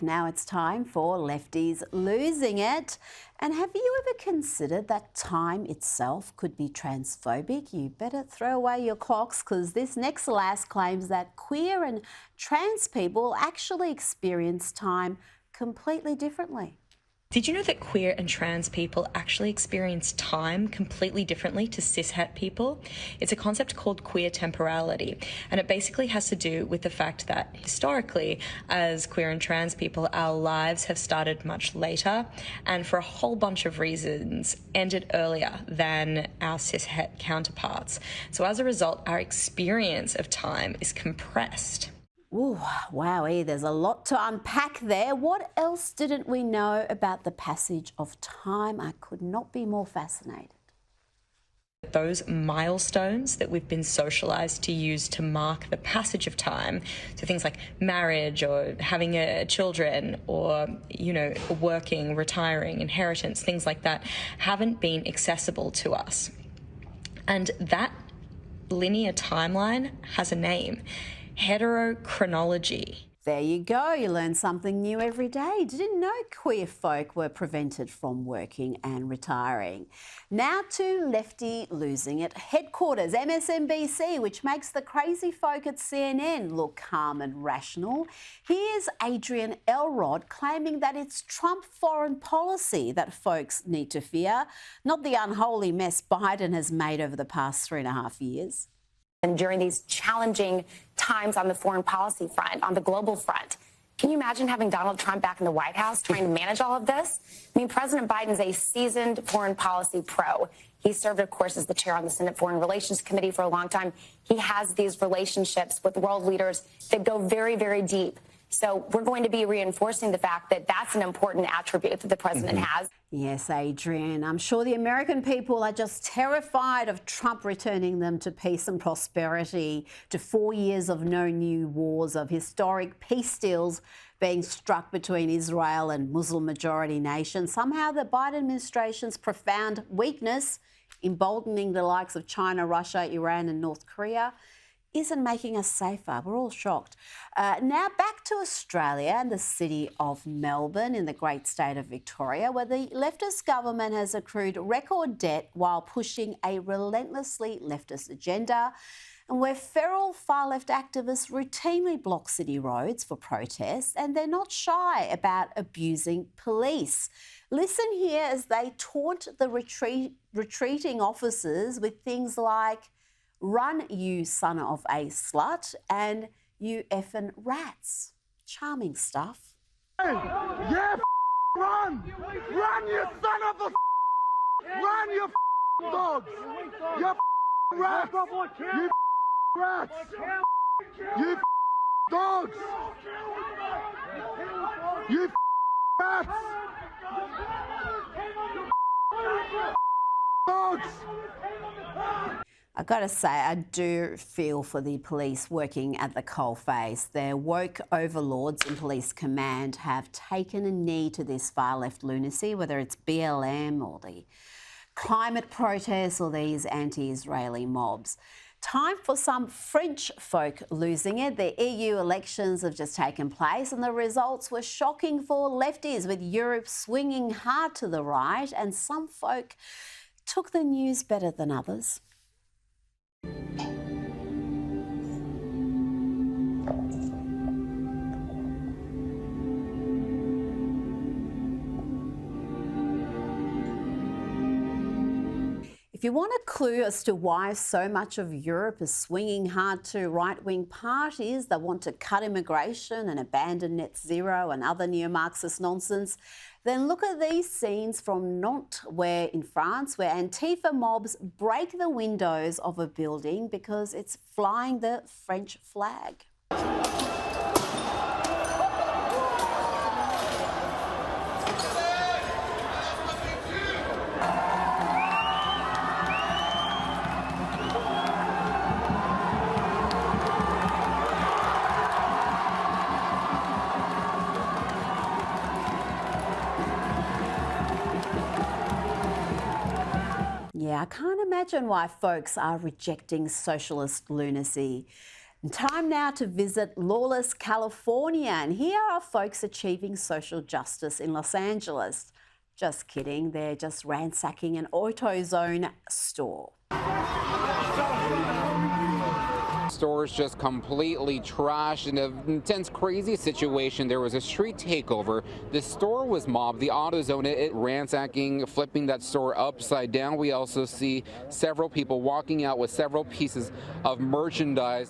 Now it's time for Lefties Losing It. And have you ever considered that time itself could be transphobic? You better throw away your clocks, because this next lass claims that queer and trans people actually experience time completely differently. Did you know that queer and trans people actually experience time completely differently to cishet people? It's a concept called queer temporality, and it basically has to do with the fact that historically, as queer and trans people, our lives have started much later and for a whole bunch of reasons ended earlier than our cishet counterparts. So as a result, our experience of time is compressed. Ooh, wowee, there's a lot to unpack there. What else didn't we know about the passage of time? I could not be more fascinated. Those milestones that we've been socialised to use to mark the passage of time, so things like marriage or having children or, working, retiring, inheritance, things like that, haven't been accessible to us. And that linear timeline has a name: heterochronology. There you go, you learn something new every day. Didn't know queer folk were prevented from working and retiring. Now to Lefty Losing It headquarters, MSNBC, which makes the crazy folk at CNN look calm and rational. Here's Adrienne Elrod claiming that it's Trump foreign policy that folks need to fear, not the unholy mess Biden has made over the past 3.5 years. And during these challenging times on the foreign policy front, on the global front, can you imagine having Donald Trump back in the White House trying to manage all of this? I mean, President Biden's a seasoned foreign policy pro. He served, of course, as the chair on the Senate Foreign Relations Committee for a long time. He has these relationships with world leaders that go very, very deep. So we're going to be reinforcing the fact that that's an important attribute that the president has. Yes, Adrienne, I'm sure the American people are just terrified of Trump returning them to peace and prosperity, to 4 years of no new wars, of historic peace deals being struck between Israel and Muslim-majority nations. Somehow the Biden administration's profound weakness, emboldening the likes of China, Russia, Iran and North Korea, isn't making us safer. We're all shocked. Now back to Australia and the city of Melbourne in the great state of Victoria, where the leftist government has accrued record debt while pushing a relentlessly leftist agenda, and where feral far-left activists routinely block city roads for protests, and they're not shy about abusing police. Listen here as they taunt the retreating officers with things like, "Run, you son of a slut," and "you effing rats." Charming stuff. Hey, yeah, run! Run, you son of a run, you dogs! You rats! You rats! You dogs! You rats! Dogs! I've got to say, I do feel for the police working at the coalface. Their woke overlords in police command have taken a knee to this far-left lunacy, whether it's BLM or the climate protests or these anti-Israeli mobs. Time for some French folk losing it. The EU elections have just taken place and the results were shocking for lefties, with Europe swinging hard to the right, and some folk took the news better than others. If you want a clue as to why so much of Europe is swinging hard to right-wing parties that want to cut immigration and abandon net zero and other neo-Marxist nonsense, then look at these scenes from Nantes, in France, where Antifa mobs break the windows of a building because it's flying the French flag. Yeah, I can't imagine why folks are rejecting socialist lunacy. Time now to visit Lawless, California, and here are folks achieving social justice in Los Angeles. Just kidding, they're just ransacking an AutoZone store. Stores just completely trashed. In an intense, crazy situation, there was a street takeover. The store was mobbed. The AutoZone, it ransacking, flipping that store upside down. We also see several people walking out with several pieces of merchandise.